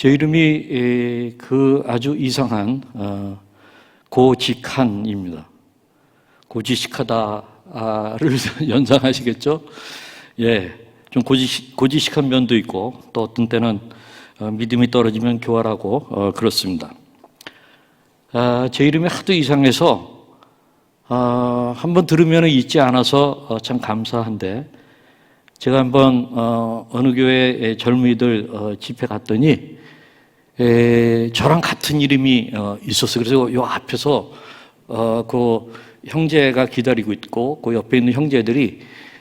제 이름이 그 아주 이상한 고직한입니다. 고지식하다를 연상하시겠죠? 예, 좀 고지식한 면도 있고 또 어떤 때는 믿음이 떨어지면 교활하고 그렇습니다. 제 이름이 하도 이상해서 한번 들으면 잊지 않아서 참 감사한데, 제가 한번 어느 교회 젊은이들 집회 갔더니 저랑 같은 이름이 있었어요. 그래서 요 앞에서 그 형제가 기다리고 있고 그 옆에 있는 형제들이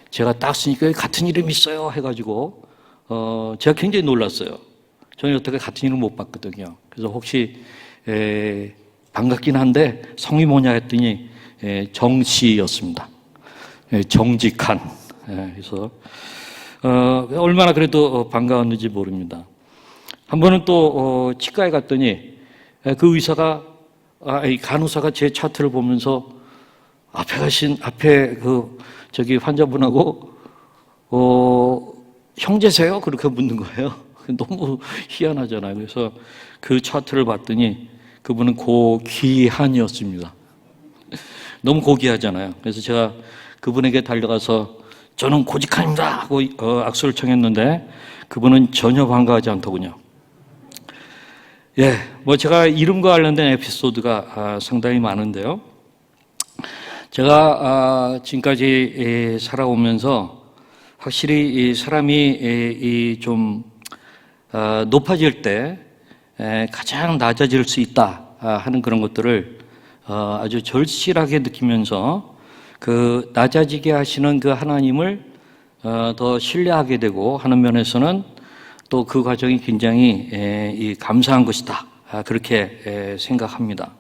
제가 딱 쓰니까 같은 이름이 있어요 해가지고 제가 굉장히 놀랐어요. 저는 여태까지 같은 이름 못 봤거든요. 그래서 혹시 반갑긴 한데 성이 뭐냐 했더니 정씨였습니다. 정직한. 그래서 얼마나 그래도 반가웠는지 모릅니다. 한 번은 또 치과에 갔더니 그 의사가 간호사가 제 차트를 보면서 앞에 저기 환자분하고 형제세요? 그렇게 묻는 거예요. 너무 희한하잖아요. 그래서 그 차트를 봤더니 그분은 고귀한이었습니다. 너무 고귀하잖아요. 그래서 제가 그분에게 달려가서 저는 고직한입니다 하고 악수를 청했는데 그분은 전혀 반가워하지 않더군요. 예, 뭐 제가 이름과 관련된 에피소드가 상당히 많은데요. 제가 지금까지 살아오면서 확실히 사람이 좀 높아질 때 가장 낮아질 수 있다 하는 그런 것들을 아주 절실하게 느끼면서 그 낮아지게 하시는 그 하나님을 더 신뢰하게 되고 하는 면에서는 또 그 과정이 굉장히 감사한 것이다, 그렇게 생각합니다.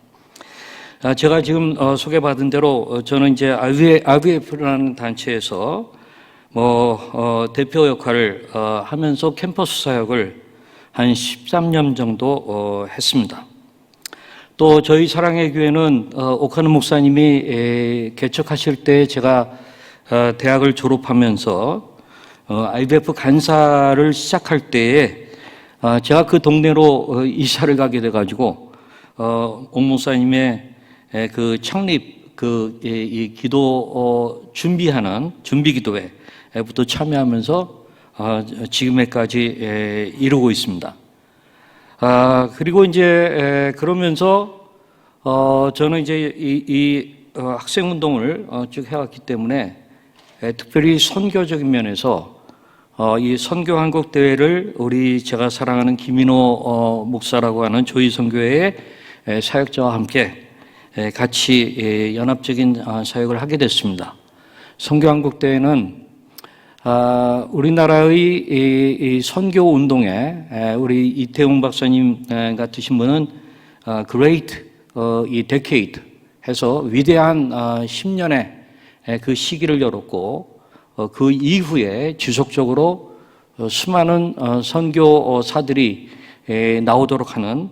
제가 지금 소개받은 대로 저는 이제 IVF라는 단체에서 대표 역할을 하면서 캠퍼스 사역을 한 13년 정도 했습니다. 또 저희 사랑의 교회는 오카노 목사님이 개척하실 때 제가 대학을 졸업하면서 IVF 간사를 시작할 때에 제가 그 동네로 이사를 가게 돼가지고 옥 목사님의 그 창립 이 기도 준비하는 준비기도회부터 참여하면서 지금에까지 이루고 있습니다. 그리고 이제 그러면서 저는 이제 이 학생 운동을 쭉 해왔기 때문에 특별히 선교적인 면에서 이 선교 한국 대회를 제가 사랑하는 김인호 목사라고 하는 조이 선교회의 사역자와 함께 같이 연합적인 사역을 하게 됐습니다. 선교 한국 대회는 우리나라의 이 선교 운동에 우리 이태웅 박사님 같으신 분은 Great 이 Decade 해서 위대한 10년의 그 시기를 열었고 그 이후에 지속적으로 수많은 선교사들이 나오도록 하는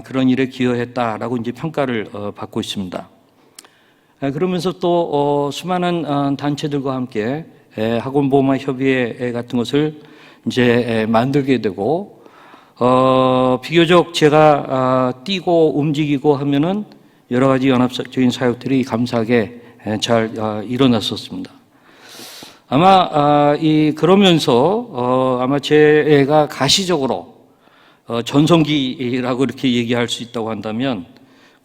그런 일에 기여했다라고 이제 평가를 받고 있습니다. 그러면서 또 수많은 단체들과 함께 학원보험협의회 같은 것을 이제 만들게 되고 비교적 제가 뛰고 움직이고 하면은 여러 가지 연합적인 사역들이 감사하게 잘 일어났었습니다. 아마 그러면서 아마 제가 가시적으로 전성기라고 이렇게 얘기할 수 있다고 한다면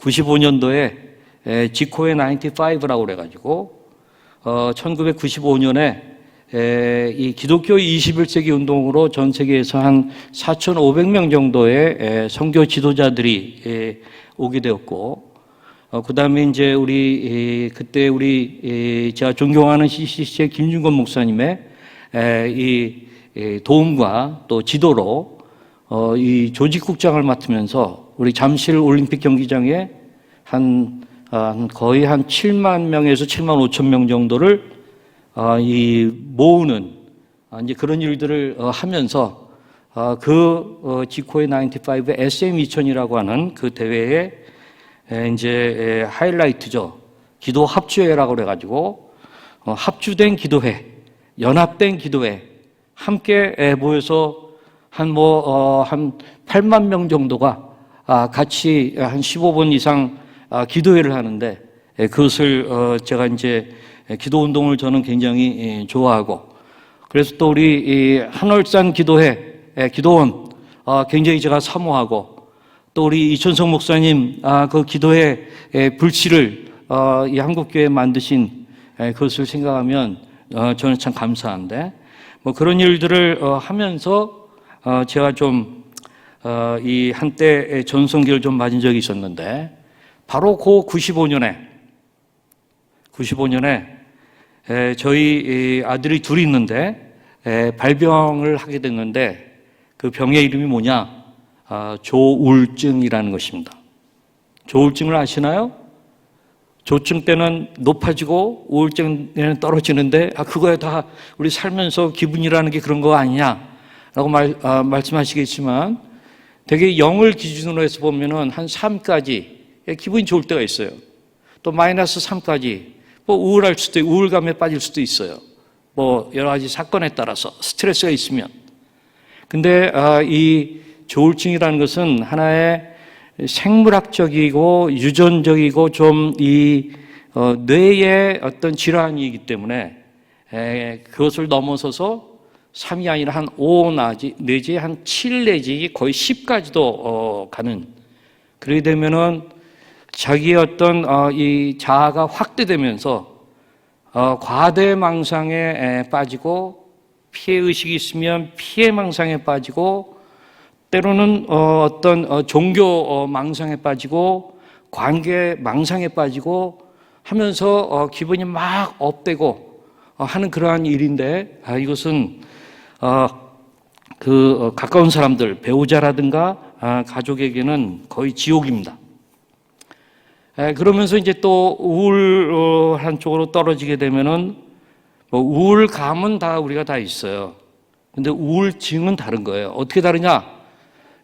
95년도에 지코의 95라고 그래가지고 1995년에 이 기독교 21세기 운동으로 전 세계에서 한 4,500명 정도의 선교 지도자들이 오게 되었고, 그 다음에 이제 그때 제가 존경하는 CCC의 김준건 목사님의 이 도움과 또 지도로 이 조직국장을 맡으면서 우리 잠실 올림픽 경기장에 거의 한 7만 명에서 7만 5천 명 정도를 모으는 이제 그런 일들을 하면서 지코의 95 SM2000이라고 하는 그 대회에 이제 하이라이트죠. 기도 합주회라고 그래가지고 합주된 기도회, 연합된 기도회, 함께 모여서 한 8만 명 정도가 같이 한 15분 이상 기도회를 하는데, 그것을 제가 이제 기도 운동을 저는 굉장히 좋아하고, 그래서 또 우리 한월산 기도회 기도원 굉장히 제가 사모하고, 또 우리 이천성 목사님 그 기도회 불씨를 이 한국교회에 만드신 그것을 생각하면 저는 참 감사한데, 뭐 그런 일들을 하면서 제가 좀 이 한때 전성기를 좀 맞은 적이 있었는데, 바로 그 95년에 저희 아들이 둘이 있는데 발병을 하게 됐는데, 그 병의 이름이 뭐냐? 조울증이라는 것입니다. 조울증을 아시나요? 조증 때는 높아지고 우울증 때는 떨어지는데, 그거야 다 우리 살면서 기분이라는 게 그런 거 아니냐라고 말씀하시겠지만, 되게 0을 기준으로 해서 보면은 한 3까지 기분이 좋을 때가 있어요. 또 마이너스 3까지 뭐 우울할 수도 있고 우울감에 빠질 수도 있어요. 뭐 여러 가지 사건에 따라서 스트레스가 있으면. 근데 이 조울증이라는 것은 하나의 생물학적이고 유전적이고 좀 이 뇌의 어떤 질환이기 때문에 그것을 넘어서서 3이 아니라 한 5 내지 한 7 내지 거의 10까지도 가는, 그러게 되면은 자기의 어떤 이 자아가 확대되면서 과대망상에 빠지고, 피해의식이 있으면 피해망상에 빠지고, 때로는 어떤 종교망상에 빠지고, 관계망상에 빠지고 하면서 기분이 막 업되고 하는 그러한 일인데, 이것은 가까운 사람들, 배우자라든가 가족에게는 거의 지옥입니다. 그러면서 이제 또 우울한 쪽으로 떨어지게 되면은, 뭐 우울감은 다 우리가 다 있어요. 근데 우울증은 다른 거예요. 어떻게 다르냐?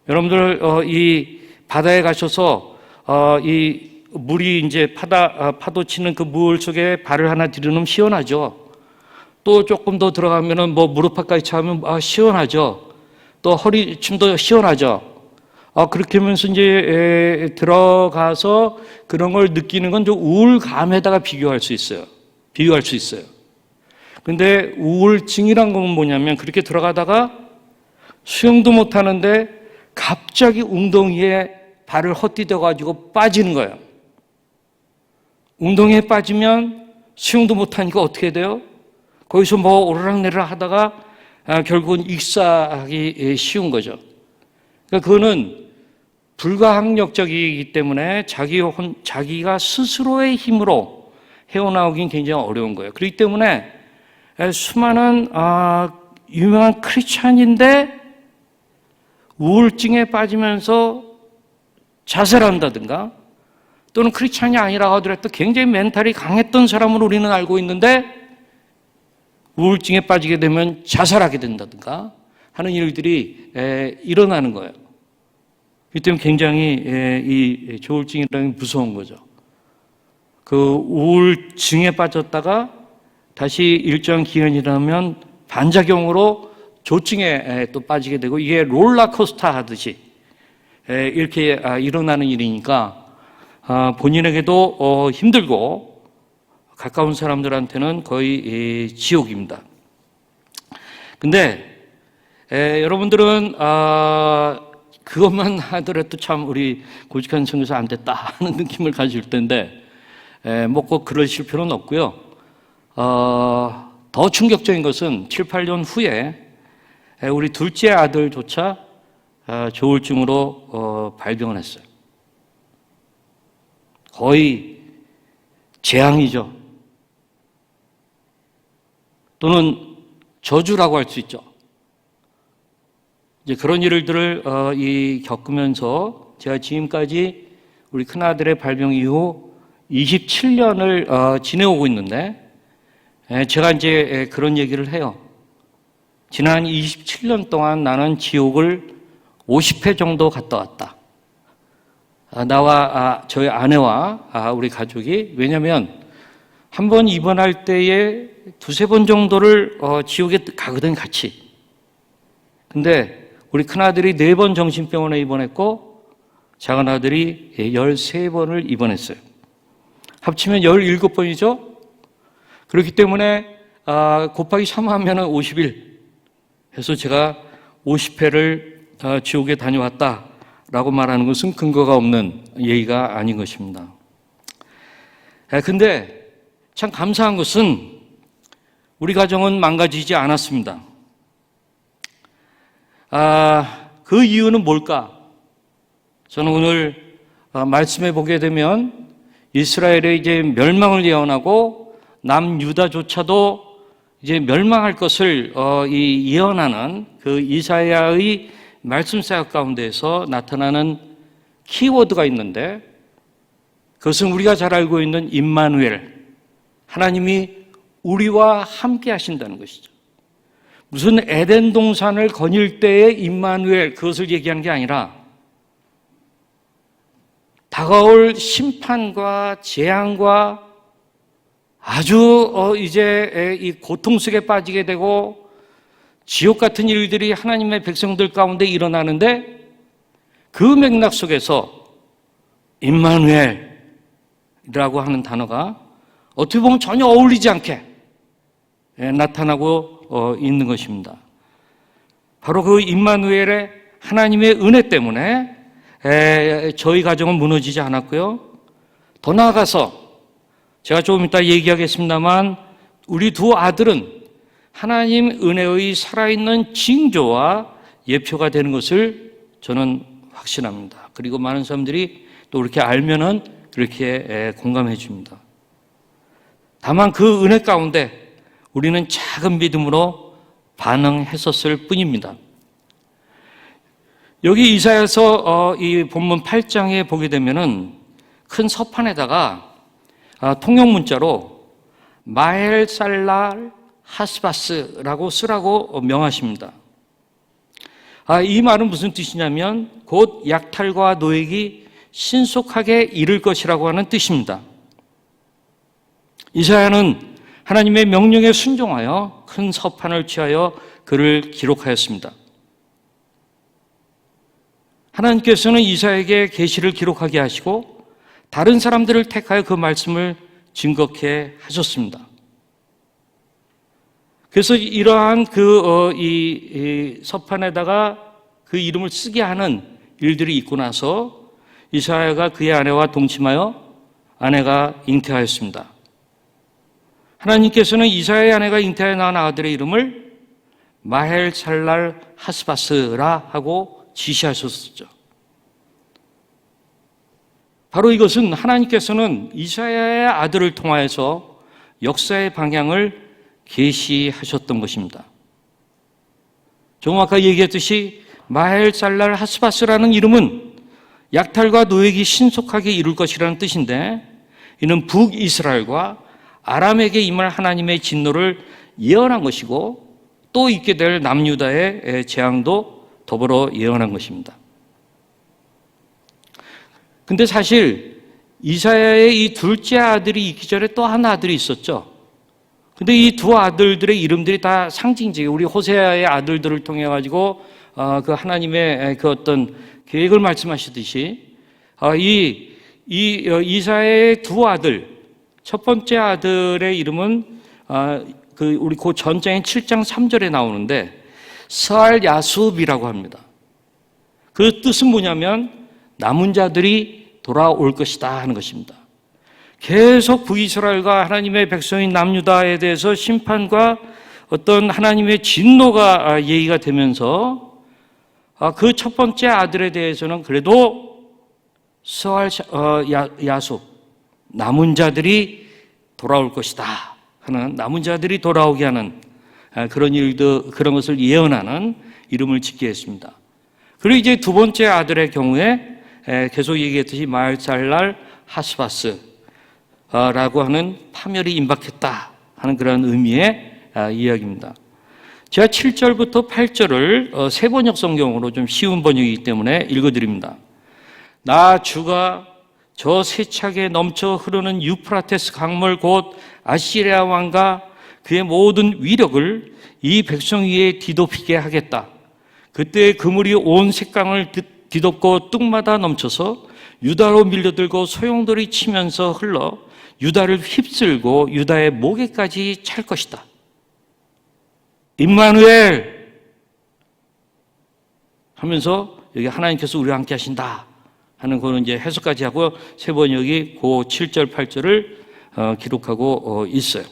여러분들 이 바다에 가셔서 이 물이 이제 파도 치는 그 물 속에 발을 하나 들여놓으면 시원하죠. 또 조금 더 들어가면은 뭐 무릎팍까지 차면 시원하죠. 또 허리춤도 시원하죠. 그렇게 하면서 이제 들어가서 그런 걸 느끼는 건 좀 우울감에다가 비교할 수 있어요. 근데 우울증이란 건 뭐냐면, 그렇게 들어가다가 수영도 못 하는데 갑자기 웅덩이에 발을 헛디뎌 가지고 빠지는 거예요. 웅덩이에 빠지면 수영도 못 하니까 어떻게 돼요? 거기서 뭐 오르락내리락 하다가 결국은 익사하기 쉬운 거죠. 그러니까 그거는 불가항력적이기 때문에 자기가 스스로의 힘으로 헤어나오긴 굉장히 어려운 거예요. 그렇기 때문에 수많은 유명한 크리스찬인데 우울증에 빠지면서 자살한다든가, 또는 크리스찬이 아니라 하더라도 굉장히 멘탈이 강했던 사람을 우리는 알고 있는데 우울증에 빠지게 되면 자살하게 된다든가 하는 일들이 일어나는 거예요. 이 때문에 굉장히 이 조울증이라는 게 무서운 거죠. 그 우울증에 빠졌다가 다시 일정 기간이라면 반작용으로 조증에 또 빠지게 되고, 이게 롤러코스터 하듯이 이렇게 일어나는 일이니까 본인에게도 힘들고 가까운 사람들한테는 거의 지옥입니다. 근데 여러분들은 그것만 하더라도 참 우리 고직한 성교사 안 됐다 하는 느낌을 가질 텐데, 뭐 꼭 그러실 필요는 없고요. 더 충격적인 것은 7, 8년 후에 우리 둘째 아들조차 조울증으로 발병을 했어요. 거의 재앙이죠. 또는 저주라고 할 수 있죠. 이제 그런 일들을 겪으면서 제가 지금까지 우리 큰아들의 발병 이후 27년을 지내오고 있는데, 제가 이제 그런 얘기를 해요. 지난 27년 동안 나는 지옥을 50회 정도 갔다 왔다. 나와 저희 아내와 우리 가족이. 왜냐하면 한 번 입원할 때에 2-3번 정도를 지옥에 가거든, 같이. 근데 우리 큰아들이 4번 정신병원에 입원했고 작은아들이 13번을 입원했어요. 합치면 17번이죠. 그렇기 때문에 곱하기 3하면 50일 해서 제가 50회를 지옥에 다녀왔다라고 말하는 것은 근거가 없는 얘기가 아닌 것입니다. 근데 참 감사한 것은 우리 가정은 망가지지 않았습니다. 그 이유는 뭘까? 저는 오늘 말씀해 보게 되면 이스라엘의 이제 멸망을 예언하고 남유다조차도 이제 멸망할 것을 예언하는 그 이사야의 말씀 사역 가운데에서 나타나는 키워드가 있는데 그것은 우리가 잘 알고 있는 임마누엘, 하나님이 우리와 함께 하신다는 것이죠. 무슨 에덴 동산을 거닐 때의 임마누엘 그것을 얘기하는 게 아니라 다가올 심판과 재앙과 아주 이제 이 고통 속에 빠지게 되고 지옥 같은 일들이 하나님의 백성들 가운데 일어나는데 그 맥락 속에서 임마누엘이라고 하는 단어가 어떻게 보면 전혀 어울리지 않게 나타나고 있는 것입니다. 바로 그 임마누엘의 하나님의 은혜 때문에 저희 가정은 무너지지 않았고요. 더 나아가서 제가 조금 이따 얘기하겠습니다만 우리 두 아들은 하나님 은혜의 살아있는 징조와 예표가 되는 것을 저는 확신합니다. 그리고 많은 사람들이 또 그렇게 알면은 그렇게 공감해 줍니다. 다만 그 은혜 가운데 우리는 작은 믿음으로 반응했었을 뿐입니다. 여기 이사야서 이 본문 8장에 보게 되면은 큰 서판에다가 통역 문자로 마헬살랄 하스바스라고 쓰라고 명하십니다. 이 말은 무슨 뜻이냐면 곧 약탈과 노획이 신속하게 이를 것이라고 하는 뜻입니다. 이사야는 하나님의 명령에 순종하여 큰 서판을 취하여 글을 기록하였습니다. 하나님께서는 이사야에게 계시를 기록하게 하시고 다른 사람들을 택하여 그 말씀을 증거케 하셨습니다. 그래서 이러한 이 서판에다가 그 이름을 쓰게 하는 일들이 있고 나서 이사야가 그의 아내와 동침하여 아내가 잉태하였습니다. 하나님께서는 이사야의 아내가 잉태하여 낳은 아들의 이름을 마헬살랄 하스바스라 하고 지시하셨었죠. 바로 이것은 하나님께서는 이사야의 아들을 통하여서 역사의 방향을 계시하셨던 것입니다. 조금 아까 얘기했듯이 마헬살랄 하스바스라는 이름은 약탈과 노획이 신속하게 이룰 것이라는 뜻인데 이는 북이스라엘과 아람에게 임할 하나님의 진노를 예언한 것이고 또 있게 될 남유다의 재앙도 더불어 예언한 것입니다. 근데 사실 이사야의 이 둘째 아들이 있기 전에 또 한 아들이 있었죠. 근데 이 두 아들들의 이름들이 다 상징적이에요. 우리 호세아의 아들들을 통해 가지고 그 하나님의 그 어떤 계획을 말씀하시듯이 이사야의 두 아들, 첫 번째 아들의 이름은 우리 그 전장인 7장 3절에 나오는데 스알 야숲이라고 합니다. 그 뜻은 뭐냐면 남은 자들이 돌아올 것이다 하는 것입니다. 계속 북이스라엘과 하나님의 백성인 남유다에 대해서 심판과 어떤 하나님의 진노가 얘기가 되면서 그 첫 번째 아들에 대해서는 그래도 스알 야숲, 남은 자들이 돌아올 것이다 하는, 남은 자들이 돌아오게 하는 그런 일도, 그런 것을 예언하는 이름을 짓게 했습니다. 그리고 이제 두 번째 아들의 경우에 계속 얘기했듯이 마헬살랄 하스바스라고 하는 파멸이 임박했다 하는 그런 의미의 이야기입니다. 제가 7절부터 8절을 세 번역 성경으로 좀 쉬운 번역이기 때문에 읽어드립니다. 나 주가 저 세차게 넘쳐 흐르는 유프라테스 강물 곧 아시리아 왕과 그의 모든 위력을 이 백성 위에 뒤덮이게 하겠다. 그때 그물이 온 색강을 뒤덮고 뚝마다 넘쳐서 유다로 밀려들고 소용돌이 치면서 흘러 유다를 휩쓸고 유다의 목에까지 찰 것이다. 임마누엘 하면서 여기 하나님께서 우리와 함께 하신다 하는 거는 이제 해석까지 하고 세 번역이 그 7절, 8절을 기록하고 있어요.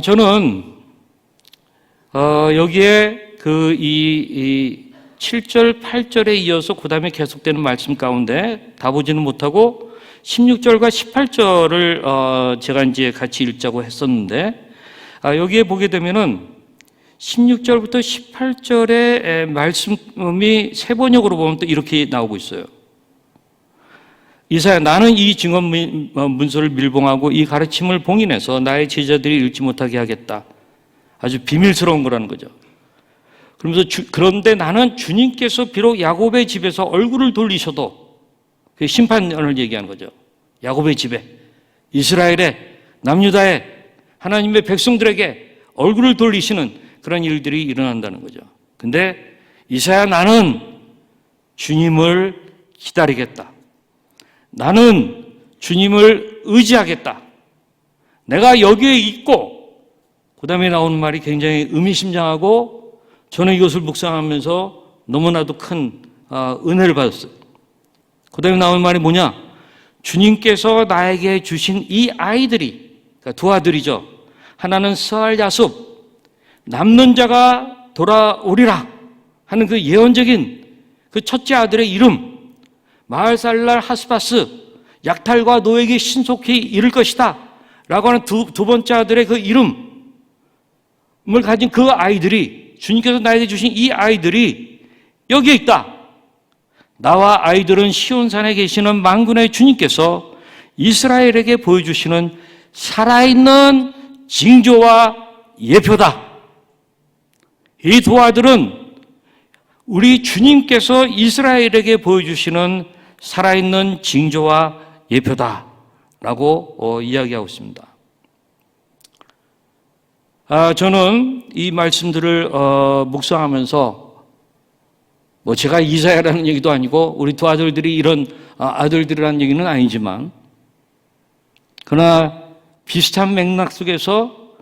저는 여기에 이 7절, 8절에 이어서 그 다음에 계속되는 말씀 가운데 다 보지는 못하고 16절과 18절을 제가 이제 같이 읽자고 했었는데, 여기에 보게 되면은 16절부터 18절의 말씀이 세 번역으로 보면 또 이렇게 나오고 있어요. 이사야, 나는 이 증언 문서를 밀봉하고 이 가르침을 봉인해서 나의 제자들이 읽지 못하게 하겠다. 아주 비밀스러운 거라는 거죠. 그러면서 그런데 나는 주님께서 비록 야곱의 집에서 얼굴을 돌리셔도, 그 심판을 얘기하는 거죠. 야곱의 집에, 이스라엘의, 남유다의 하나님의 백성들에게 얼굴을 돌리시는 그런 일들이 일어난다는 거죠. 근데 이사야, 나는 주님을 기다리겠다. 나는 주님을 의지하겠다. 내가 여기에 있고, 그 다음에 나오는 말이 굉장히 의미심장하고 저는 이것을 묵상하면서 너무나도 큰 은혜를 받았어요. 그 다음에 나오는 말이 뭐냐? 주님께서 나에게 주신 이 아이들이, 그러니까 두 아들이죠. 하나는 스알 야숲, 남는 자가 돌아오리라 하는 그 예언적인 그 첫째 아들의 이름, 마을살랄 하스바스, 약탈과 노예에게 신속히 이를 것이다 라고 하는 두 번째 아들의 그 이름을 가진 그 아이들이, 주님께서 나에게 주신 이 아이들이 여기에 있다. 나와 아이들은 시온산에 계시는 만군의 주님께서 이스라엘에게 보여주시는 살아있는 징조와 예표다. 이 두 아들은 우리 주님께서 이스라엘에게 보여주시는 살아있는 징조와 예표다라고 이야기하고 있습니다. 저는 이 말씀들을 묵상하면서 제가 이사야라는 얘기도 아니고 우리 두 아들들이 이런 아들들이라는 얘기는 아니지만, 그러나 비슷한 맥락 속에서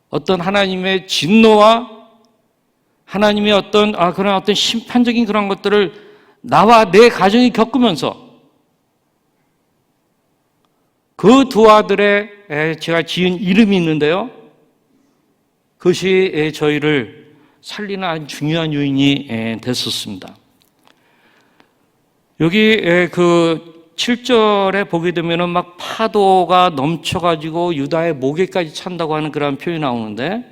어떤 하나님의 진노와 하나님의 그런 어떤 심판적인 그런 것들을 나와 내 가정이 겪으면서 그 두 아들의 제가 지은 이름이 있는데요. 그것이 저희를 살리는 아주 중요한 요인이 됐었습니다. 여기 그 7절에 보게 되면은 막 파도가 넘쳐가지고 유다의 목에까지 찬다고 하는 그런 표현이 나오는데,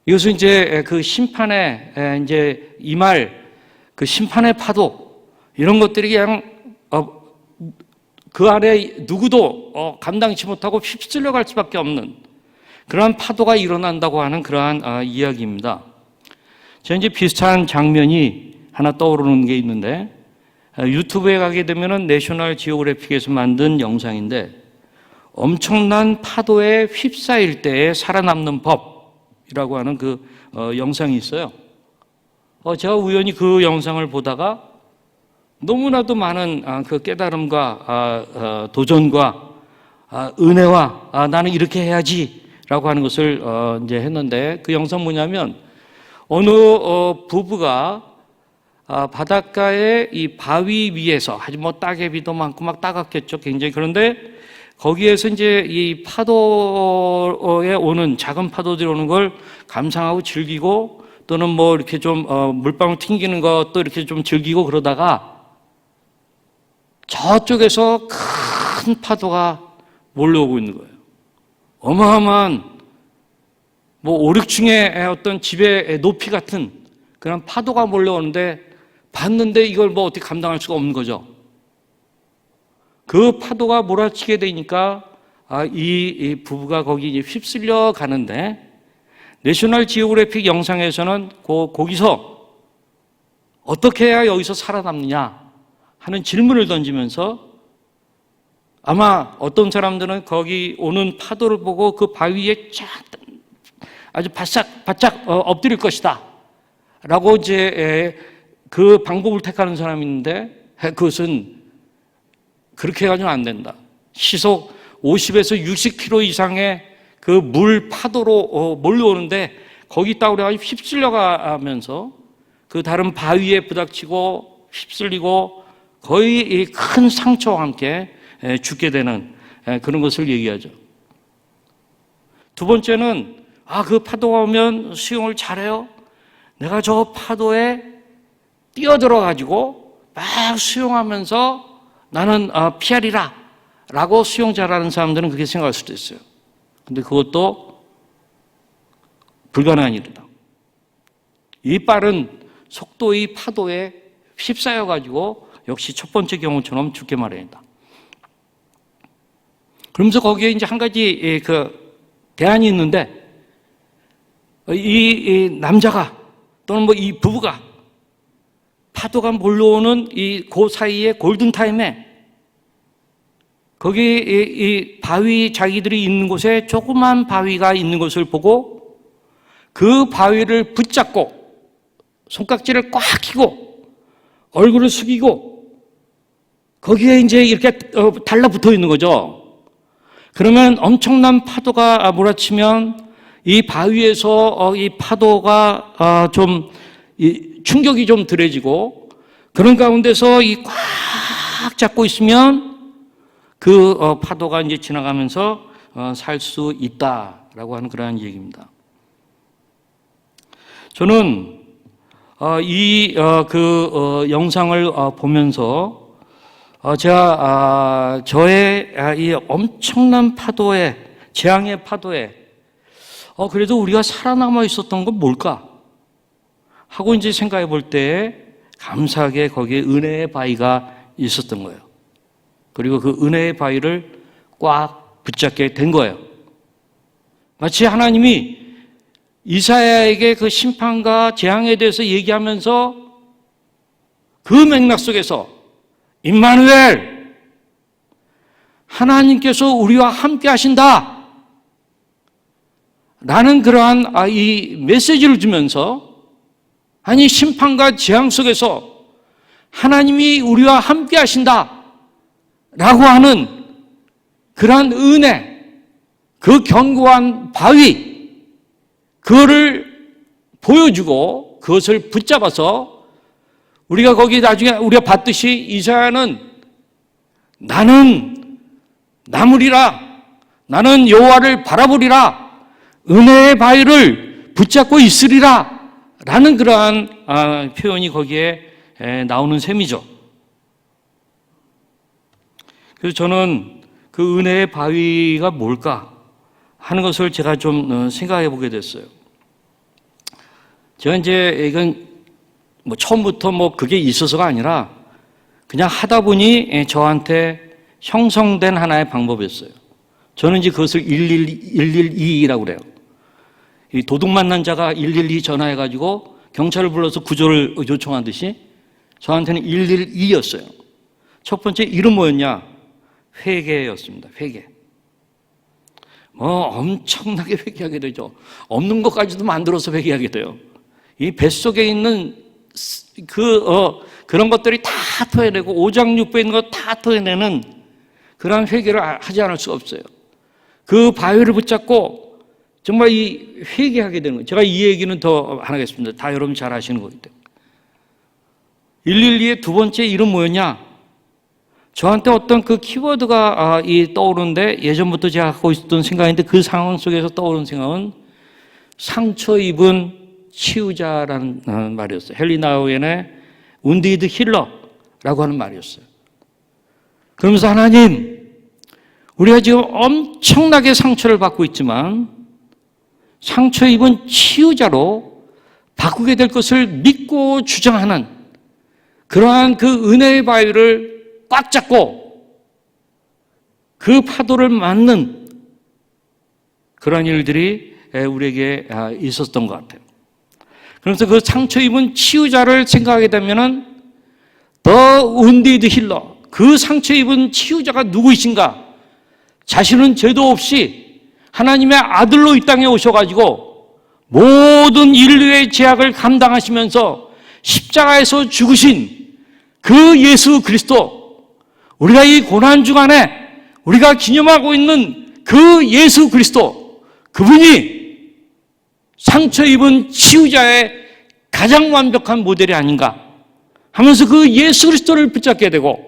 이것은 이제 그 심판의 이제 임할 그 심판의 파도, 이런 것들이 그냥 그 아래 누구도 감당치 못하고 휩쓸려 갈 수밖에 없는 그러한 파도가 일어난다고 하는 그러한 이야기입니다. 제가 이제 비슷한 장면이 하나 떠오르는 게 있는데, 유튜브에 가게 되면은 내셔널 지오그래픽에서 만든 영상인데, 엄청난 파도에 휩싸일 때에 살아남는 법이라고 하는 그 영상이 있어요. 제가 우연히 그 영상을 보다가 너무나도 많은 그 깨달음과 도전과 은혜와 나는 이렇게 해야지라고 하는 것을 이제 했는데, 그 영상 뭐냐면 어느 부부가 바닷가의 이 바위 위에서, 아주 따개비도 많고 막 따갑겠죠, 굉장히. 그런데 거기에서 이제 이 파도에 오는, 작은 파도들이 오는 걸 감상하고 즐기고, 또는 이렇게 좀 물방울 튕기는 것도 이렇게 좀 즐기고 그러다가 저쪽에서 큰 파도가 몰려오고 있는 거예요. 어마어마한 5, 6층의 어떤 집의 높이 같은 그런 파도가 몰려오는데, 봤는데 이걸 어떻게 감당할 수가 없는 거죠. 그 파도가 몰아치게 되니까 이 부부가 거기 이제 휩쓸려 가는데, 내셔널 지오그래픽 영상에서는 거기서 어떻게 해야 여기서 살아남느냐 하는 질문을 던지면서, 아마 어떤 사람들은 거기 오는 파도를 보고 그 바위에 아주 바짝 엎드릴 것이다. 라고 이제 그 방법을 택하는 사람이 있는데 그것은 그렇게 해가지고는 안 된다. 시속 50에서 60km 이상의 그 물 파도로 몰려오는데 거기 따오려 휩쓸려 가면서 그 다른 바위에 부닥치고 휩쓸리고 거의 큰 상처와 함께 죽게 되는 그런 것을 얘기하죠. 두 번째는 그 파도가 오면 수영을 잘해요. 내가 저 파도에 뛰어들어 가지고 막 수영하면서 나는 피하리라 라고 수영 잘하는 사람들은 그렇게 생각할 수도 있어요. 근데 그것도 불가능한 일이다. 이 빠른 속도의 파도에 휩싸여 가지고 역시 첫 번째 경우처럼 죽게 마련이다. 그러면서 거기에 이제 한 가지 그 대안이 있는데 이 남자가 또는 뭐 이 부부가 파도가 몰려오는 그 사이에 골든타임에 거기 이 바위 자기들이 있는 곳에 조그만 바위가 있는 것을 보고 그 바위를 붙잡고 손깍지를 꽉 쥐고 얼굴을 숙이고 거기에 이제 이렇게 달라붙어 있는 거죠. 그러면 엄청난 파도가 몰아치면 이 바위에서 이 파도가 좀 충격이 좀 덜해지고 그런 가운데서 이 꽉 잡고 있으면 그 파도가 이제 지나가면서 살 수 있다라고 하는 그러한 얘기입니다. 저는 이 영상을 보면서 제가 저의 이 엄청난 파도에 재앙의 파도에 그래도 우리가 살아남아 있었던 건 뭘까 하고 이제 생각해 볼 때 감사하게 거기에 은혜의 바위가 있었던 거예요. 그리고 그 은혜의 바위를 꽉 붙잡게 된 거예요. 마치 하나님이 이사야에게 그 심판과 재앙에 대해서 얘기하면서 그 맥락 속에서 임마누엘 하나님께서 우리와 함께 하신다 라는 그러한 이 메시지를 주면서 아니 심판과 재앙 속에서 하나님이 우리와 함께 하신다 라고 하는 그러한 은혜, 그 견고한 바위 그거를 보여주고 그것을 붙잡아서 우리가 거기 나중에 우리가 봤듯이 이사야는 나는 나무리라 나는 여호와를 바라보리라 은혜의 바위를 붙잡고 있으리라 라는 그러한 표현이 거기에 나오는 셈이죠. 그래서 저는 그 은혜의 바위가 뭘까 하는 것을 제가 좀 생각해 보게 됐어요. 제가 이제 이건 뭐 처음부터 뭐 그게 있어서가 아니라 그냥 하다 보니 저한테 형성된 하나의 방법이었어요. 저는 이제 그것을 112라고 그래요. 이 도둑 만난 자가 112 전화해가지고 경찰을 불러서 구조를 요청하듯이 저한테는 112였어요. 첫 번째 이름 뭐였냐? 회개였습니다. 회개. 엄청나게 회개하게 되죠. 없는 것까지도 만들어서 회개하게 돼요. 이 뱃속에 있는 그런 것들이 다 토해내고 오장육부에 있는 것 다 토해내는 그런 회개를 하지 않을 수가 없어요. 그 바위를 붙잡고 정말 이 회개하게 되는 거예요. 제가 이 얘기는 더 안 하겠습니다. 다 여러분 잘 아시는 거기 때문에. 112의 두 번째 이름 뭐였냐? 저한테 어떤 그 키워드가 떠오르는데 예전부터 제가 갖고 있었던 생각인데 그 상황 속에서 떠오르는 생각은 상처 입은 치유자라는 말이었어요. 헨리 나우엔의 운디드 힐러라고 하는 말이었어요. 그러면서 하나님, 우리가 지금 엄청나게 상처를 받고 있지만 상처 입은 치유자로 바꾸게 될 것을 믿고 주장하는 그러한 그 은혜의 바위를 꽉 잡고 그 파도를 맞는 그런 일들이 우리에게 있었던 것 같아요. 그래서 그 상처 입은 치유자를 생각하게 되면은 The Wounded Healer, 그 상처 입은 치유자가 누구이신가? 자신은 죄도 없이 하나님의 아들로 이 땅에 오셔가지고 모든 인류의 죄악을 감당하시면서 십자가에서 죽으신 그 예수 그리스도, 우리가 이 고난 주간에 우리가 기념하고 있는 그 예수 그리스도, 그분이 상처 입은 치유자의 가장 완벽한 모델이 아닌가 하면서 그 예수 그리스도를 붙잡게 되고,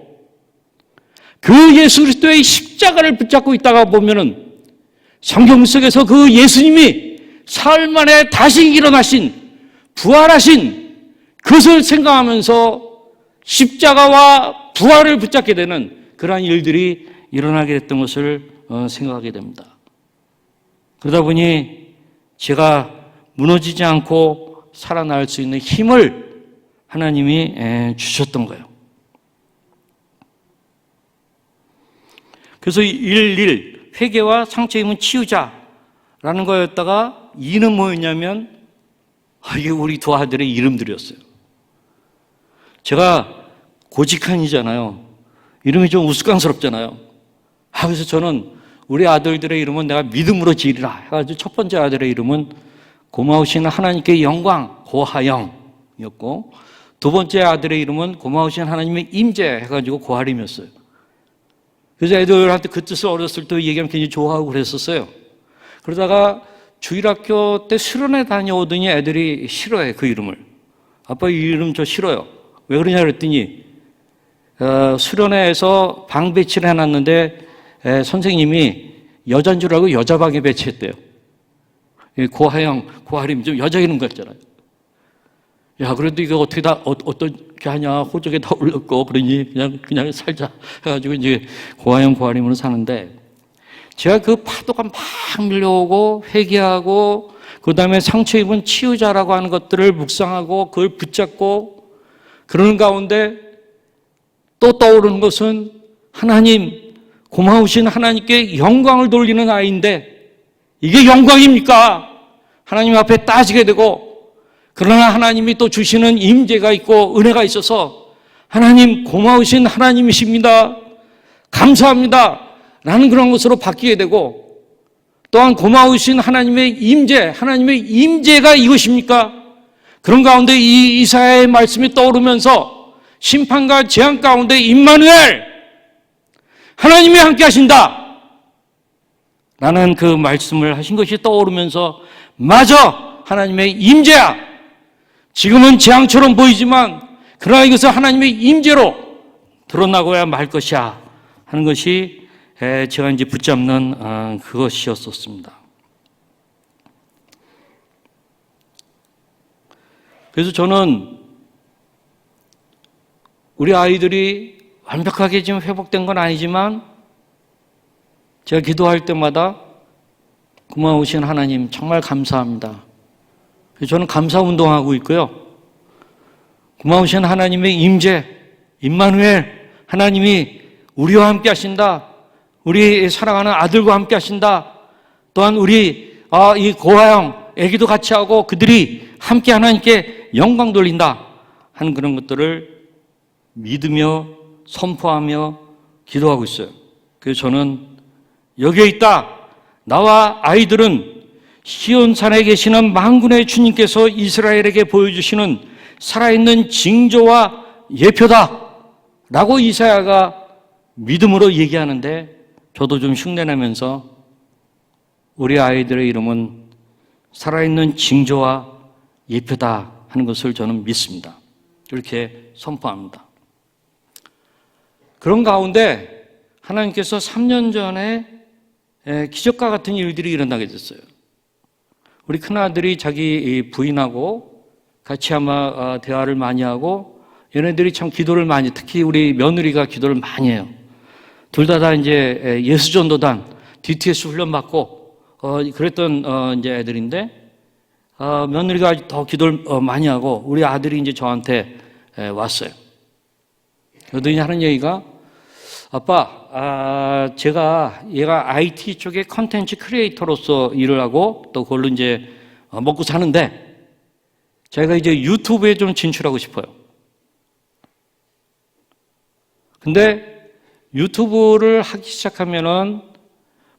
그 예수 그리스도의 십자가를 붙잡고 있다가 보면은 성경 속에서 그 예수님이 사흘 만에 다시 일어나신, 부활하신 그것을 생각하면서 십자가와 부활을 붙잡게 되는 그러한 일들이 일어나게 됐던 것을 생각하게 됩니다. 그러다 보니 제가 무너지지 않고 살아날 수 있는 힘을 하나님이 주셨던 거예요. 그래서 1 회개와 상처 입은 치유자라는 거였다가 2는 뭐였냐면 이게 우리 두 아들의 이름들이었어요. 제가 고직한이잖아요. 이름이 좀 우스꽝스럽잖아요. 그래서 저는 우리 아들들의 이름은 내가 믿음으로 지으리라 해가지고 첫 번째 아들의 이름은 고마우신 하나님께 영광, 고하영이었고, 두 번째 아들의 이름은 고마우신 하나님의 임재 해가지고 고하림이었어요. 그래서 애들한테 그 뜻을 어렸을 때 얘기하면 굉장히 좋아하고 그랬었어요. 그러다가 주일학교 때 수련회 다녀오더니 애들이 싫어해, 그 이름을. 아빠 이 이름 저 싫어요. 왜 그러냐 그랬더니 수련회에서 방 배치를 해놨는데 선생님이 여자인 줄 알고 여자 방에 배치했대요. 고하영, 고하림 좀 여자 이름 같잖아요. 야, 그래도 이거 어떻게 하냐, 호적에 다 올렸고, 그러니 그냥 살자 해가지고 이제 고하영, 고하림으로 사는데, 제가 그 파도가 막 밀려오고 회개하고 그 다음에 상처 입은 치유자라고 하는 것들을 묵상하고 그걸 붙잡고 그러는 가운데 또 떠오르는 것은 하나님, 고마우신 하나님께 영광을 돌리는 아이인데 이게 영광입니까? 하나님 앞에 따지게 되고, 그러나 하나님이 또 주시는 임재가 있고 은혜가 있어서 하나님 고마우신 하나님이십니다, 감사합니다 라는 그런 것으로 바뀌게 되고, 또한 고마우신 하나님의 임재, 하나님의 임재가 이것입니까? 그런 가운데 이 이사야의 말씀이 떠오르면서 심판과 재앙 가운데 임마누엘, 하나님이 함께 하신다 라는 그 말씀을 하신 것이 떠오르면서, 맞아, 하나님의 임재야. 지금은 재앙처럼 보이지만 그러나 이것은 하나님의 임재로 드러나고야 말 것이야 하는 것이 제가 이제 붙잡는 그것이었었습니다. 그래서 저는 우리 아이들이 완벽하게 지금 회복된 건 아니지만 제가 기도할 때마다 고마우신 하나님 정말 감사합니다. 저는 감사 운동하고 있고요. 고마우신 하나님의 임재, 임마누엘, 하나님이 우리와 함께 하신다. 우리 사랑하는 아들과 함께 하신다. 또한 우리 이 고아형, 애기도 같이 하고 그들이 함께 하나님께 영광 돌린다 하는 그런 것들을 믿으며 선포하며 기도하고 있어요. 그래서 저는 여기에 있다. 나와 아이들은 시온산에 계시는 만군의 주님께서 이스라엘에게 보여주시는 살아있는 징조와 예표다 라고 이사야가 믿음으로 얘기하는데, 저도 좀 흉내내면서 우리 아이들의 이름은 살아있는 징조와 예표다 하는 것을 저는 믿습니다. 이렇게 선포합니다. 그런 가운데 하나님께서 3년 전에 기적과 같은 일들이 일어나게 됐어요. 우리 큰아들이 자기 부인하고 같이 아마 대화를 많이 하고, 얘네들이 참 기도를 많이, 특히 우리 며느리가 기도를 많이 해요. 둘 다 이제 예수전도단 DTS 훈련 받고 그랬던 이제 애들인데, 며느리가 더 기도를 많이 하고 우리 아들이 이제 저한테 왔어요. 그러더니 하는 얘기가, 아빠, 제가 얘가 IT 쪽에 컨텐츠 크리에이터로서 일을 하고 또 그걸로 이제 먹고 사는데, 제가 이제 유튜브에 좀 진출하고 싶어요. 근데 유튜브를 하기 시작하면은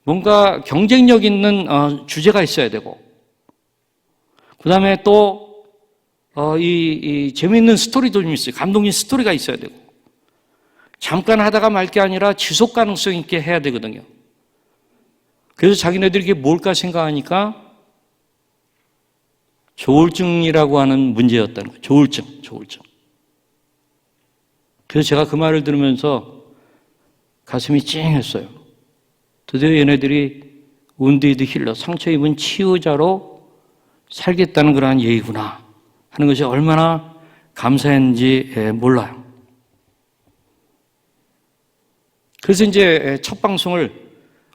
뭔가 경쟁력 있는 주제가 있어야 되고, 그 다음에 또, 재미있는 스토리도 좀 있어요. 감동적인 스토리가 있어야 되고. 잠깐 하다가 말 게 아니라 지속 가능성 있게 해야 되거든요. 그래서 자기네들이 이게 뭘까 생각하니까 조울증이라고 하는 문제였다는 거예요. 조울증. 그래서 제가 그 말을 들으면서 가슴이 찡했어요. 드디어 얘네들이 운디드 힐러, 상처 입은 치유자로 살겠다는 그러한 얘기구나 하는 것이 얼마나 감사했는지 몰라요. 그래서 이제 첫 방송을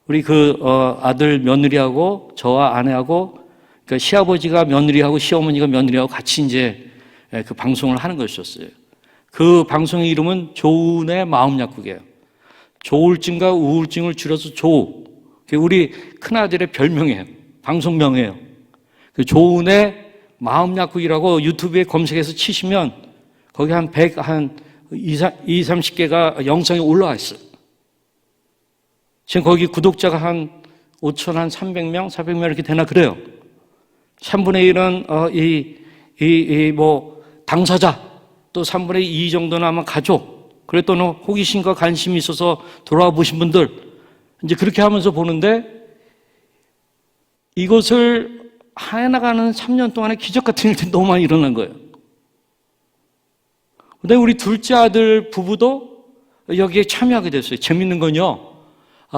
우리 아들 며느리하고 저와 아내하고 그러니까 시아버지가 며느리하고 시어머니가 며느리하고 같이 이제 그 방송을 하는 것이었어요. 그 방송의 이름은 조은의 마음약국이에요. 조울증과 우울증을 줄여서 조우. 우리 큰아들의 별명이에요. 방송명이에요. 그 조은의 마음약국이라고 유튜브에 검색해서 치시면 거기 한 30개가 영상이 올라와 있어요. 지금 거기 구독자가 한 5,300명, 400명 이렇게 되나 그래요. 3분의 1은 당사자, 또 3분의 2 정도는 아마 가족, 그래 또는 호기심과 관심이 있어서 돌아와 보신 분들, 이제 그렇게 하면서 보는데 이것을 해나가는 3년 동안에 기적 같은 일들이 너무 많이 일어난 거예요. 근데 우리 둘째 아들 부부도 여기에 참여하게 됐어요. 재밌는 건요,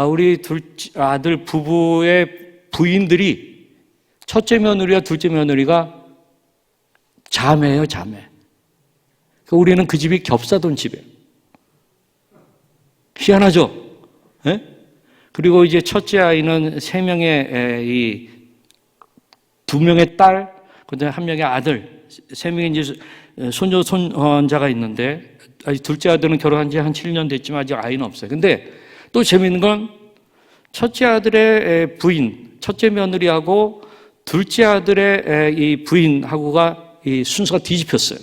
우리 둘째 아들 부부의 부인들이 첫째 며느리와 둘째 며느리가 자매예요, 자매. 우리는 그 집이 겹사돈 집이에요. 희한하죠? 네? 그리고 이제 첫째 아이는 3명의 2명의 딸, 그다음에 1명의 아들, 3명의 이제 손녀, 손자가 있는데, 아직 둘째 아들은 결혼한 지 한 7년 됐지만 아직 아이는 없어요. 근데 또 재미있는 건 첫째 아들의 부인, 첫째 며느리하고 둘째 아들의 이 부인하고가 이 순서가 뒤집혔어요.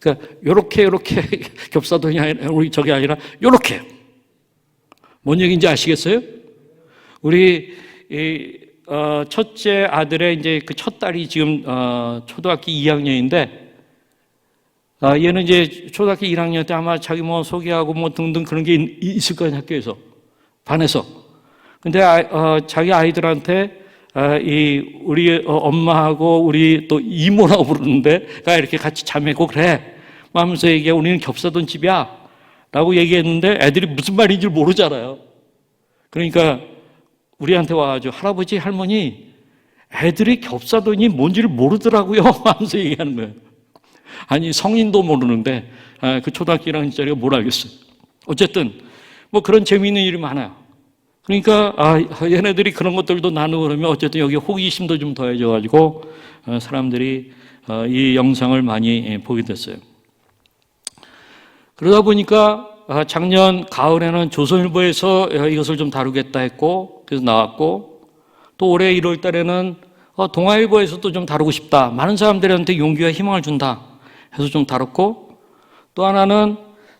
그러니까 요렇게 겹사돈이 아니라 우리 저게 아니라 요렇게. 뭔 얘기인지 아시겠어요? 우리 첫째 아들의 이제 그 첫 딸이 지금 초등학교 2학년인데 얘는 이제 초등학교 1학년 때 아마 자기 뭐 소개하고 뭐 등등 그런 게 있을 거예요, 학교에서. 반에서. 근데 자기 아이들한테 우리 엄마하고 우리 또 이모라고 부르는데 가 이렇게 같이 자매고 그래 뭐 하면서 얘기해. 우리는 겹사돈 집이야 라고 얘기했는데 애들이 무슨 말인지 모르잖아요. 그러니까 우리한테 와가지고 할아버지 할머니 애들이 겹사돈이 뭔지를 모르더라고요 하면서 얘기하는 거예요. 아니 성인도 모르는데 그 초등학교 1학년짜리가 뭘 알겠어요. 어쨌든 뭐 그런 재미있는 일이 많아요. 그러니까 얘네들이 그런 것들도 나누고 그러면 어쨌든 여기 호기심도 좀 더해져가지고 사람들이 이 영상을 많이 보게 됐어요. 그러다 보니까 작년 가을에는 조선일보에서 이것을 좀 다루겠다 했고 그래서 나왔고, 또 올해 1월 달에는 동아일보에서도 좀 다루고 싶다, 많은 사람들한테 용기와 희망을 준다 해서 좀 다뤘고, 또 하나는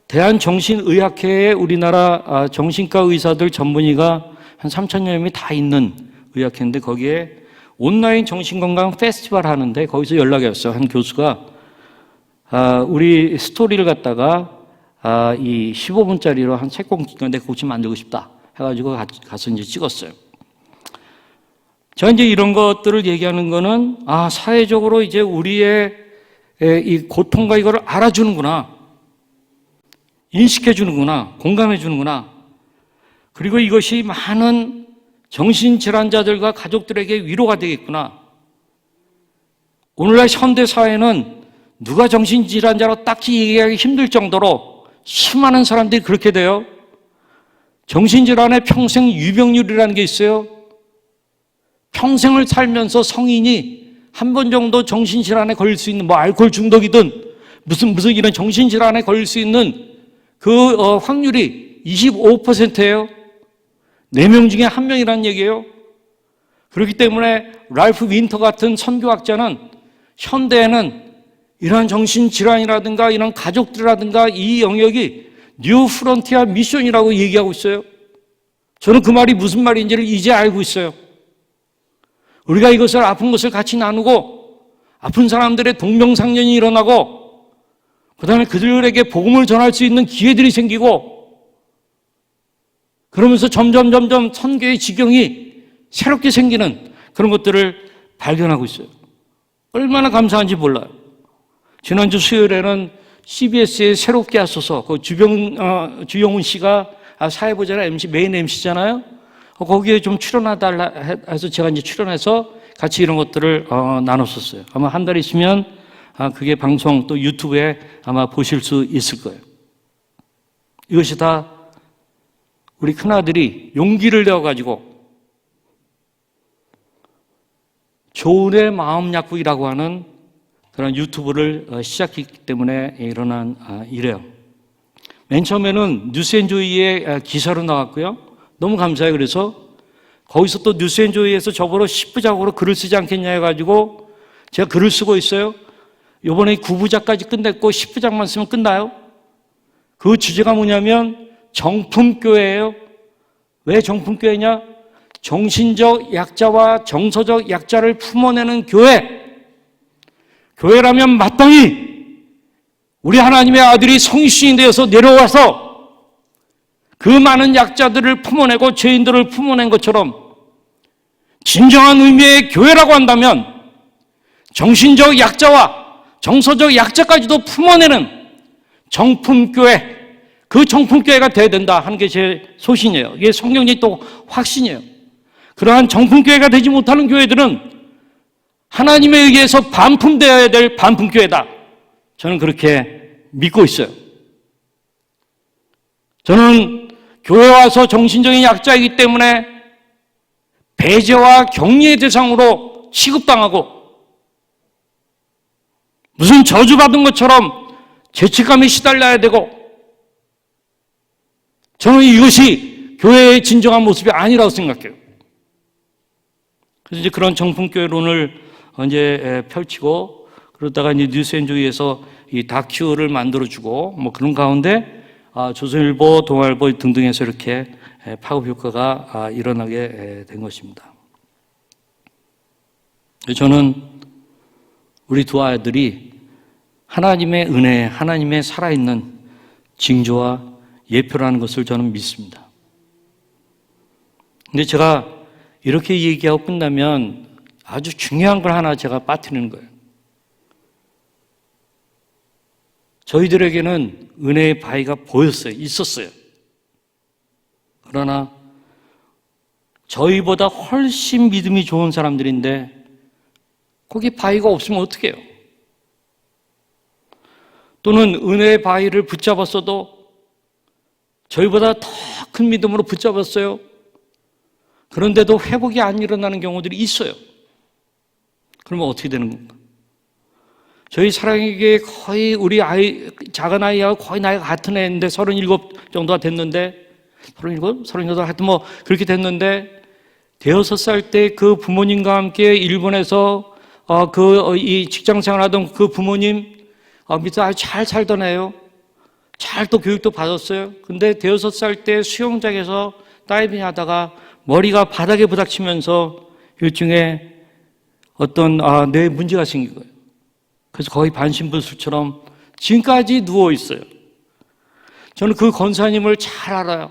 대한정신의학회에 우리나라 정신과 의사들 전문의가 한 3,000여 명이 다 있는 의학회인데 거기에 온라인 정신건강 페스티벌 하는데 거기서 연락이 왔어요. 한 교수가 우리 스토리를 갖다가 이 15분짜리로 한 3권 내가 같이 만들고 싶다 해가지고 가서 이제 찍었어요. 제가 이제 이런 것들을 얘기하는 거는 사회적으로 이제 우리의 이 고통과 이거를 알아주는구나, 인식해 주는구나, 공감해 주는구나. 그리고 이것이 많은 정신질환자들과 가족들에게 위로가 되겠구나. 오늘날 현대사회는 누가 정신질환자로 딱히 얘기하기 힘들 정도로 수많은 사람들이 그렇게 돼요. 정신질환의 평생 유병률이라는 게 있어요. 평생을 살면서 성인이 한 번 정도 정신질환에 걸릴 수 있는, 뭐 알코올 중독이든 무슨 이런 정신질환에 걸릴 수 있는 그 확률이 25%예요. 4명 중에 1명이라는 얘기예요. 그렇기 때문에 랄프 윈터 같은 선교학자는 현대에는 이러한 정신질환이라든가 이런 가족들이라든가 이 영역이 뉴 프론티어 미션이라고 얘기하고 있어요. 저는 그 말이 무슨 말인지를 이제 알고 있어요. 우리가 이것을 아픈 것을 같이 나누고 아픈 사람들의 동병상련이 일어나고 그다음에 그들에게 복음을 전할 수 있는 기회들이 생기고 그러면서 점점 선교의 지경이 새롭게 생기는 그런 것들을 발견하고 있어요. 얼마나 감사한지 몰라요. 지난주 수요일에는 CBS에 새롭게 하소서 그 주영훈 씨가 사회보좌의 MC, 메인 MC잖아요. 거기에 좀 출연하달라 해서 제가 이제 출연해서 같이 이런 것들을 나눴었어요. 아마 한 달 있으면 그게 방송 또 유튜브에 아마 보실 수 있을 거예요. 이것이 다 우리 큰아들이 용기를 내어가지고 조은의 마음 약국이라고 하는 그런 유튜브를 시작했기 때문에 일어난 일이에요. 맨 처음에는 뉴스앤조이의 기사로 나왔고요. 너무 감사해요. 그래서 거기서 또 뉴스앤조이에서 저보러 10부작으로 글을 쓰지 않겠냐 해가지고 제가 글을 쓰고 있어요. 이번에 9부작까지 끝냈고 10부작만 쓰면 끝나요. 그 주제가 뭐냐면 정품교회예요. 왜 정품교회냐? 정신적 약자와 정서적 약자를 품어내는 교회. 교회라면 마땅히 우리 하나님의 아들이 성신이 되어서 내려와서 그 많은 약자들을 품어내고 죄인들을 품어낸 것처럼 진정한 의미의 교회라고 한다면 정신적 약자와 정서적 약자까지도 품어내는 정품교회, 그 정품교회가 돼야 된다 하는 게 제 소신이에요. 이게 성경의 또 확신이에요. 그러한 정품교회가 되지 못하는 교회들은 하나님에 의해서 반품되어야 될 반품교회다. 저는 그렇게 믿고 있어요. 저는 교회 와서 정신적인 약자이기 때문에 배제와 격리의 대상으로 취급당하고 무슨 저주받은 것처럼 죄책감에 시달려야 되고 저는 이것이 교회의 진정한 모습이 아니라고 생각해요. 그래서 이제 그런 정품교회론을 이제 펼치고 그러다가 이제 뉴스앤조이에서 이 다큐를 만들어주고 뭐 그런 가운데 조선일보, 동아일보 등등에서 이렇게 파급 효과가 일어나게 된 것입니다. 저는 우리 두 아이들이 하나님의 은혜, 하나님의 살아있는 징조와 예표라는 것을 저는 믿습니다. 근데 제가 이렇게 얘기하고 끝나면 아주 중요한 걸 하나 제가 빠뜨리는 거예요. 저희들에게는 은혜의 바위가 보였어요. 있었어요. 그러나 저희보다 훨씬 믿음이 좋은 사람들인데 거기 바위가 없으면 어떡해요? 또는 은혜의 바위를 붙잡았어도 저희보다 더 큰 믿음으로 붙잡았어요. 그런데도 회복이 안 일어나는 경우들이 있어요. 그러면 어떻게 되는 건가? 저희 사랑에게 거의 우리 아이, 작은 아이하고 거의 나이가 같은 애인데 37 정도가 됐는데 38 하여튼 뭐 그렇게 됐는데 대여섯 살 때 그 부모님과 함께 일본에서 이 직장 생활하던 그 부모님 밑에 아주 잘 살던 애요. 잘 또 교육도 받았어요. 근데 대여섯 살 때 수영장에서 다이빙 하다가 머리가 바닥에 부닥치면서 일종의 어떤 뇌에 문제가 생긴 거예요. 그래서 거의 반신불수처럼 지금까지 누워 있어요. 저는 그 권사님을 잘 알아요.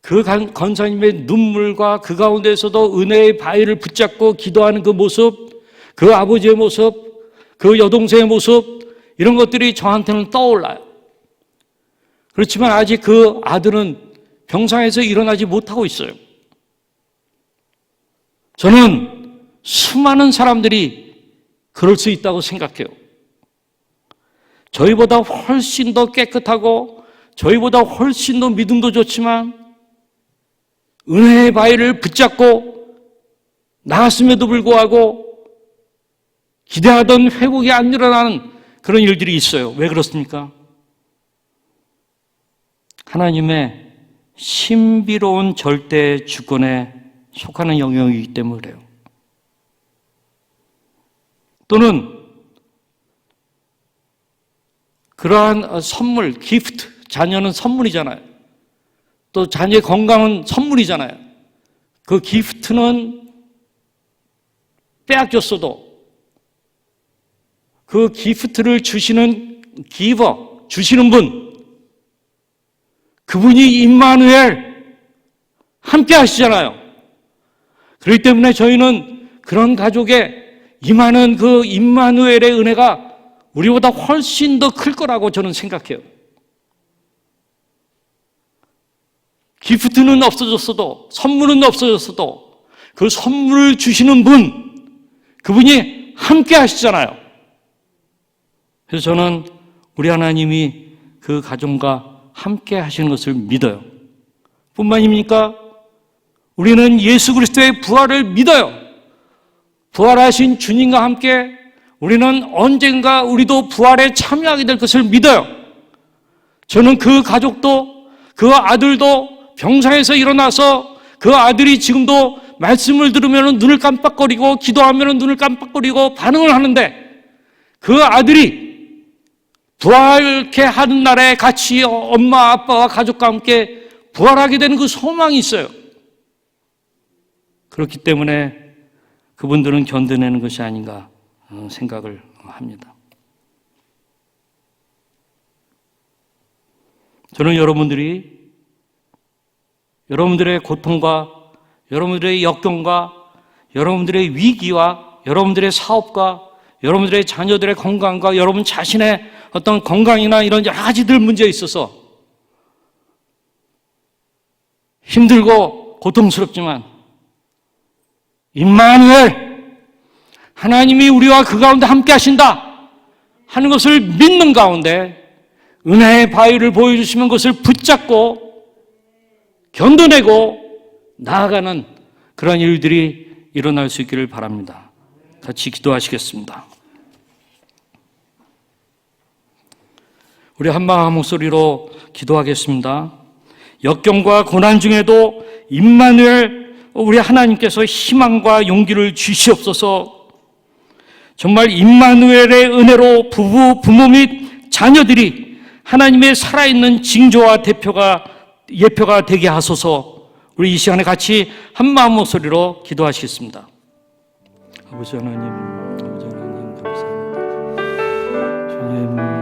그 권사님의 눈물과 그 가운데서도 은혜의 바위를 붙잡고 기도하는 그 모습, 그 아버지의 모습, 그 여동생의 모습, 이런 것들이 저한테는 떠올라요. 그렇지만 아직 그 아들은 병상에서 일어나지 못하고 있어요. 저는 수많은 사람들이 그럴 수 있다고 생각해요. 저희보다 훨씬 더 깨끗하고 저희보다 훨씬 더 믿음도 좋지만 은혜의 바위를 붙잡고 나갔음에도 불구하고 기대하던 회복이 안 일어나는 그런 일들이 있어요. 왜 그렇습니까? 하나님의 신비로운 절대 주권에 속하는 영역이기 때문에 그래요. 또는 그러한 선물, 기프트, 자녀는 선물이잖아요. 또 자녀의 건강은 선물이잖아요. 그 기프트는 빼앗겼어도 그 기프트를 주시는 기버, 주시는 분, 그분이 임마누엘 함께 하시잖아요. 그렇기 때문에 저희는 그런 가족에 임하는 그 임마누엘의 은혜가 우리보다 훨씬 더 클 거라고 저는 생각해요. 기프트는 없어졌어도, 선물은 없어졌어도 그 선물을 주시는 분, 그분이 함께 하시잖아요. 그래서 저는 우리 하나님이 그 가정과 함께 하시는 것을 믿어요. 뿐만입니까? 우리는 예수 그리스도의 부활을 믿어요. 부활하신 주님과 함께 우리는 언젠가 우리도 부활에 참여하게 될 것을 믿어요. 저는 그 가족도, 그 아들도 병상에서 일어나서 그 아들이 지금도 말씀을 들으면 눈을 깜빡거리고 기도하면 눈을 깜빡거리고 반응을 하는데, 그 아들이 부활케 하는 날에 같이 엄마 아빠와 가족과 함께 부활하게 되는 그 소망이 있어요. 그렇기 때문에 그분들은 견뎌내는 것이 아닌가 생각을 합니다. 저는 여러분들의 고통과 여러분들의 역경과 여러분들의 위기와 여러분들의 사업과 여러분들의 자녀들의 건강과 여러분 자신의 어떤 건강이나 이런 여러 가지들 문제에 있어서 힘들고 고통스럽지만 임마누엘, 하나님이 우리와 그 가운데 함께 하신다 하는 것을 믿는 가운데 은혜의 바위를 보여주시면 그것을 붙잡고 견뎌내고 나아가는 그런 일들이 일어날 수 있기를 바랍니다. 같이 기도하시겠습니다. 우리 한마음 한 목소리로 기도하겠습니다. 역경과 고난 중에도 임마누엘, 우리 하나님께서 희망과 용기를 주시옵소서. 정말 임마누엘의 은혜로 부모 및 자녀들이 하나님의 살아있는 징조와 예표가 되게 하소서. 우리 이 시간에 같이 한마음 목소리로 기도하시겠습니다. 아버지 하나님 감사합니다. 주님